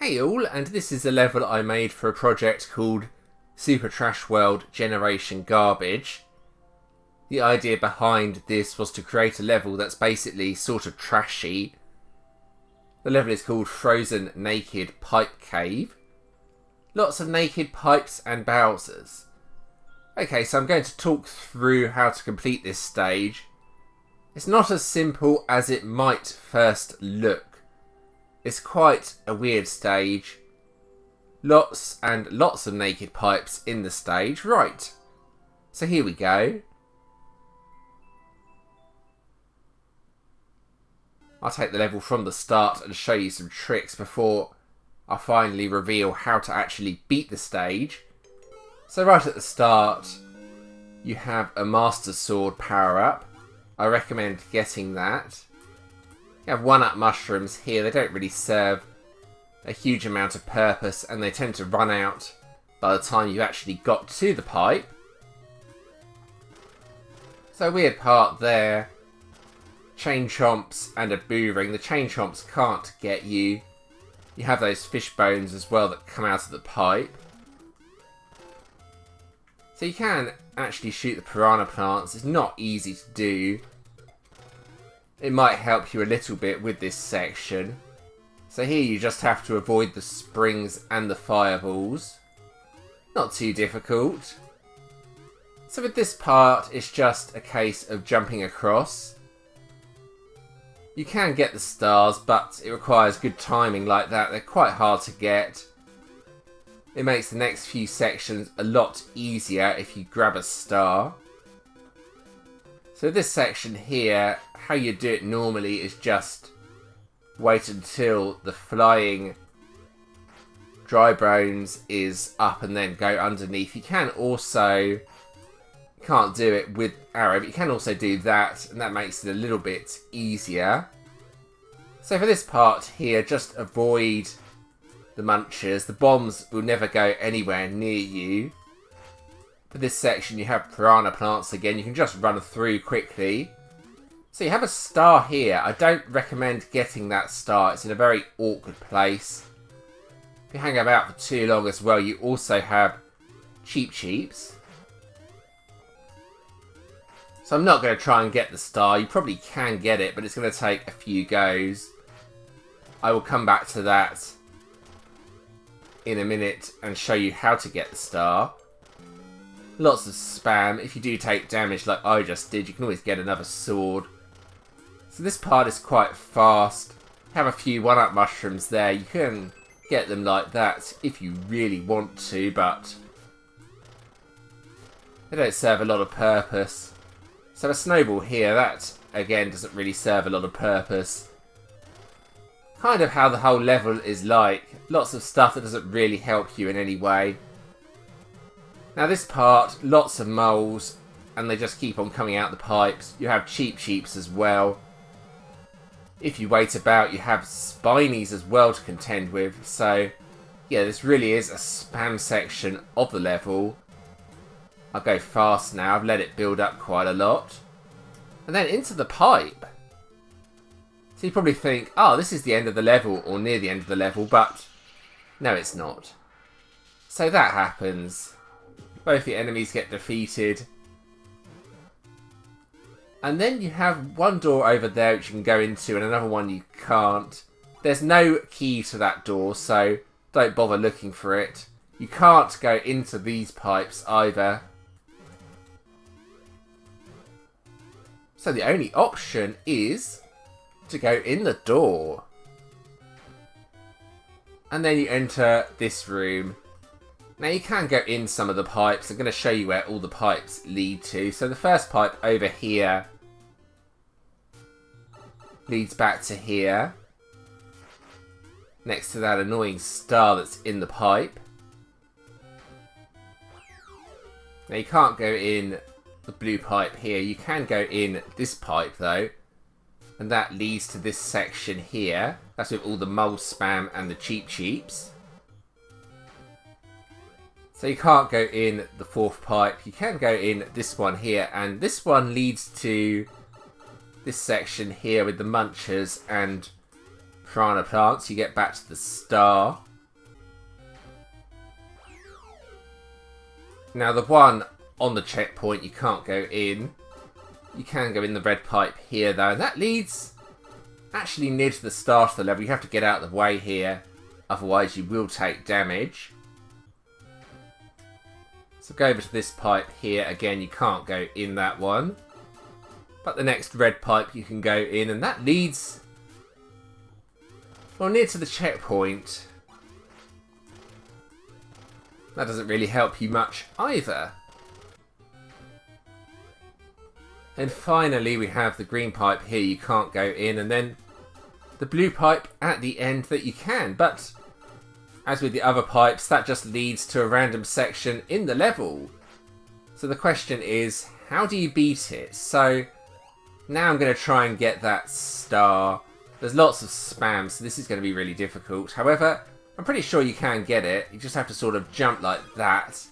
Hey all, and this is a level I made for a project called Super Trash World Generation Garbage. The idea behind this was to create a level that's basically sort of trashy. The level is called Frozen Naked Pipe Cave. Lots of naked pipes and Bowsers. Okay, so I'm going to talk through how to complete this stage. It's not as simple as it might first look. It's quite a weird stage. Lots and lots of naked pipes in the stage. Right, so here we go. I'll take the level from the start and show you some tricks before I finally reveal how to actually beat the stage. So right at the start, you have a Master Sword power-up. I recommend getting that. You have 1-up mushrooms here. They don't really serve a huge amount of purpose and they tend to run out by the time you actually got to the pipe. So weird part there. Chain chomps and a boo ring. The chain chomps can't get you. You have those fish bones as well that come out of the pipe. So you can actually shoot the piranha plants. It's not easy to do. It might help you a little bit with this section. So here you just have to avoid the springs and the fireballs. Not too difficult. So with this part, it's just a case of jumping across. You can get the stars, but it requires good timing like that. They're quite hard to get. It makes the next few sections a lot easier if you grab a star. So this section here, how you do it normally is just wait until the flying dry bones is up and then go underneath. You can also, can't do it with arrow, but you can also do that, and that makes it a little bit easier. So for this part here, just avoid the munchers. The bombs will never go anywhere near you. For this section you have piranha plants again. You can just run through quickly. So you have a star here. I don't recommend getting that star. It's in a very awkward place. If you hang about for too long as well, you also have cheeps. So I'm not going to try and get the star. You probably can get it, but it's going to take a few goes. I will come back to that in a minute and show you how to get the star. Lots of spam. If you do take damage like I just did, you can always get another sword. So this part is quite fast. Have a few 1-up mushrooms there. You can get them like that if you really want to, but they don't serve a lot of purpose. So a snowball here, that again doesn't really serve a lot of purpose. Kind of how the whole level is like. Lots of stuff that doesn't really help you in any way. Now this part, lots of moles, and they just keep on coming out the pipes. You have cheeps as well. If you wait about, you have spinies as well to contend with. So yeah, this really is a spam section of the level. I'll go fast now. I've let it build up quite a lot. And then into the pipe. So you probably think, oh, this is the end of the level, or near the end of the level, but no, it's not. So that happens. Both the enemies get defeated. And then you have one door over there which you can go into, and another one you can't. There's no key to that door, so don't bother looking for it. You can't go into these pipes either. So the only option is to go in the door. And then you enter this room. Now you can go in some of the pipes. I'm going to show you where all the pipes lead to. So the first pipe over here leads back to here. Next to that annoying star that's in the pipe. Now you can't go in the blue pipe here. You can go in this pipe though. And that leads to this section here. That's with all the mole spam and the cheeps. So you can't go in the fourth pipe. You can go in this one here. And this one leads to this section here with the munchers and piranha plants. You get back to the star. Now the one on the checkpoint you can't go in. You can go in the red pipe here though, and that leads actually near to the start of the level. You have to get out of the way here, otherwise you will take damage. So go over to this pipe here. Again, you can't go in that one. But the next red pipe you can go in, and that leads, well, near to the checkpoint. That doesn't really help you much either. And finally we have the green pipe here you can't go in, and then the blue pipe at the end that you can. But as with the other pipes, that just leads to a random section in the level. So the question is, how do you beat it? So now I'm going to try and get that star. There's lots of spam, so this is going to be really difficult. However, I'm pretty sure you can get it. You just have to sort of jump like that.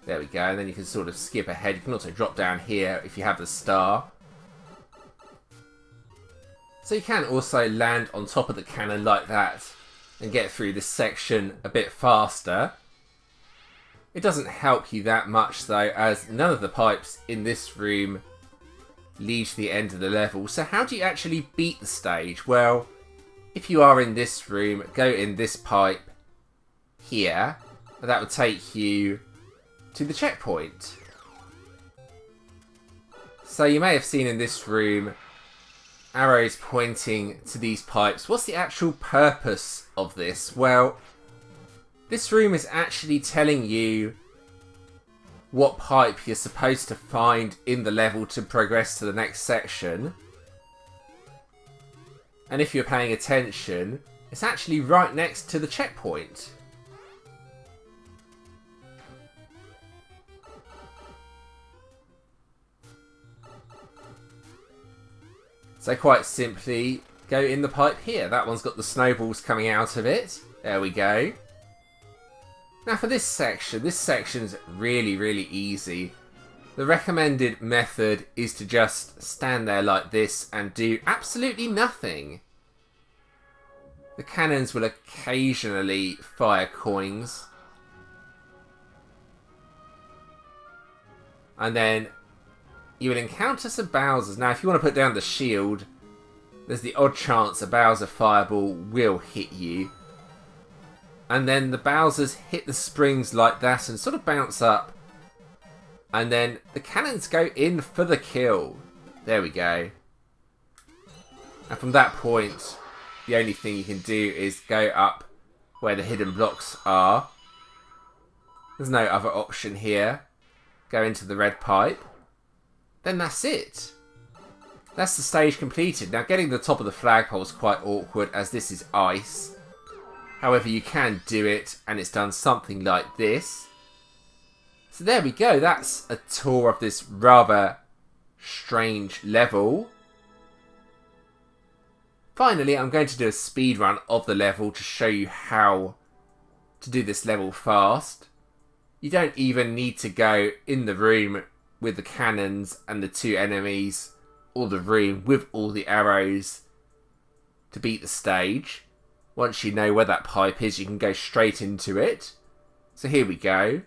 There we go, and then you can sort of skip ahead. You can also drop down here if you have the star. So you can also land on top of the cannon like that and get through this section a bit faster. It doesn't help you that much though, as none of the pipes in this room lead to the end of the level. So how do you actually beat the stage? Well, if you are in this room, go in this pipe here, and that would take you to the checkpoint. So you may have seen in this room arrows pointing to these pipes. What's the actual purpose of this? Well, this room is actually telling you what pipe you're supposed to find in the level to progress to the next section. And if you're paying attention, it's actually right next to the checkpoint. So quite simply, go in the pipe here. That one's got the snowballs coming out of it. There we go. Now for this section's really, really easy. The recommended method is to just stand there like this and do absolutely nothing. The cannons will occasionally fire coins. And then you will encounter some Bowsers. Now if you want to put down the shield, there's the odd chance a Bowser fireball will hit you. And then the Bowsers hit the springs like that and sort of bounce up. And then the cannons go in for the kill. There we go. And from that point, the only thing you can do is go up where the hidden blocks are. There's no other option here. Go into the red pipe. Then that's it. That's the stage completed. Now getting to the top of the flagpole is quite awkward as this is ice. However, you can do it, and it's done something like this. So there we go. That's a tour of this rather strange level. Finally, I'm going to do a speed run of the level to show you how to do this level fast. You don't even need to go in the room with the cannons and the two enemies, or the room with all the arrows to beat the stage. Once you know where that pipe is, you can go straight into it. So here we go.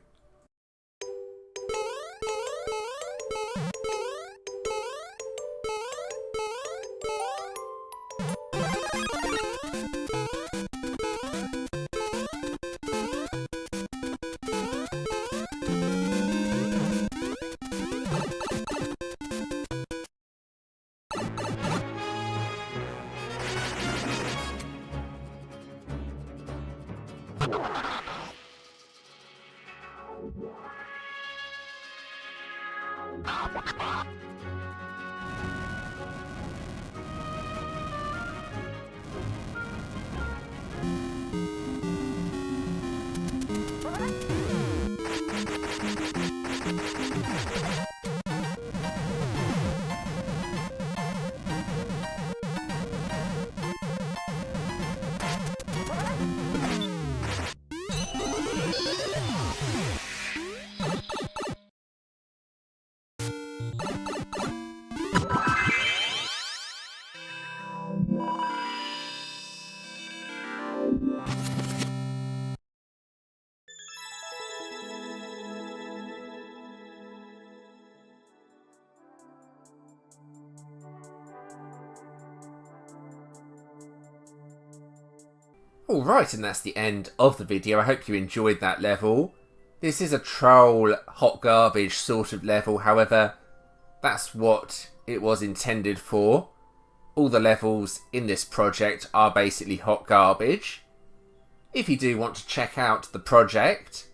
Alright, and that's the end of the video. I hope you enjoyed that level. This is a troll, hot garbage sort of level, however, that's what it was intended for. All the levels in this project are basically hot garbage. If you do want to check out the project,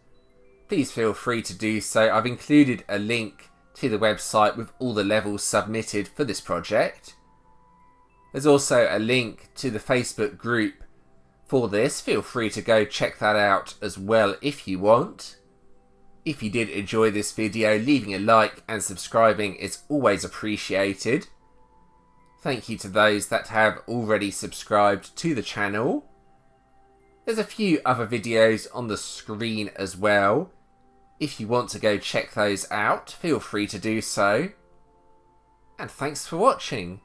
please feel free to do so. I've included a link to the website with all the levels submitted for this project. There's also a link to the Facebook group for this. Feel free to go check that out as well if you want. If you did enjoy this video, leaving a like and subscribing is always appreciated. Thank you to those that have already subscribed to the channel. There's a few other videos on the screen as well. If you want to go check those out, feel free to do so. And thanks for watching.